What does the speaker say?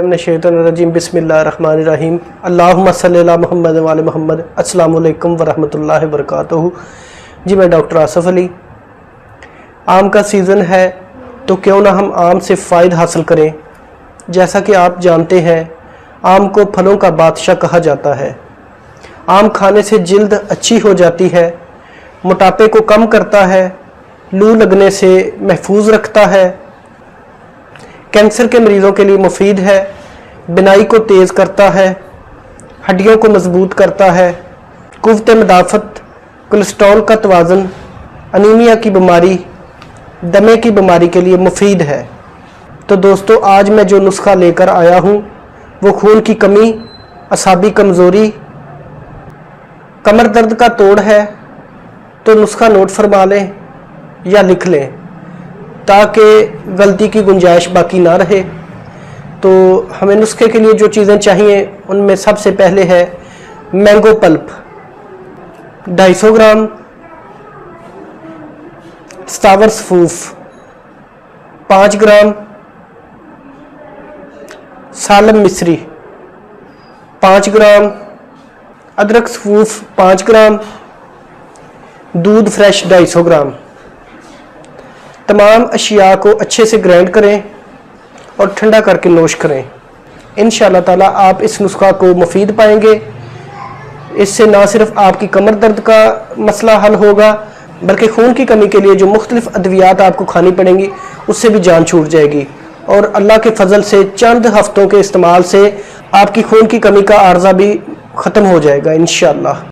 मिनश्शैतानिर्रजीम बिस्मिल्लाहिर्रहमानिर्रहीम अल्लाहुम्मा सल्लि अला मुहम्मद व आले मुहम्मद। अस्सलामु अलैकुम व रहमतुल्लाहि व बरकातुहू। जी मैं डॉक्टर आसिफ अली। आम का सीज़न है तो क्यों ना हम आम से फ़ायदा हासिल करें। जैसा कि आप जानते हैं आम को फलों का बादशाह कहा जाता है। आम खाने से जिल्द अच्छी हो जाती है, मोटापे को कम करता है, लू लगने से महफूज रखता है, कैंसर के मरीज़ों के लिए मुफीद है, बिनाई को तेज़ करता है, हड्डियों को मजबूत करता है, कुव्वत मदाफ़त, कोलेस्ट्रॉल का तवाज़ुन, अनीमिया की बीमारी, दमे की बीमारी के लिए मुफीद है। तो दोस्तों आज मैं जो नुस्खा लेकर आया हूँ वो खून की कमी, असाबी कमज़ोरी, कमर दर्द का तोड़ है। तो नुस्खा नोट फरमा लें या लिख लें ताकि गलती की गुंजाइश बाकी ना रहे। तो हमें नुस्खे के लिए जो चीज़ें चाहिए उनमें सबसे पहले है मैंगो पल्प 250 ग्राम, सावर सफूफ 5 ग्राम, सालम मिस्री 5 ग्राम, अदरक सफूफ 5 ग्राम, दूध फ्रेश 250 ग्राम। तमाम अशिया को अच्छे से ग्राइंड करें और ठंडा करके नोश करें। इंशाअल्लाह ताला आप इस नुस्खा को मुफीद पाएंगे। इससे ना सिर्फ आपकी कमर दर्द का मसला हल होगा बल्कि खून की कमी के लिए जो मुख्तलिफ अद्वियात आपको खानी पड़ेंगी उससे भी जान छूट जाएगी। और अल्लाह के फजल से चंद हफ्तों के इस्तेमाल से आपकी खून की कमी का आर्जा भी ख़त्म हो जाएगा इंशाअल्लाह।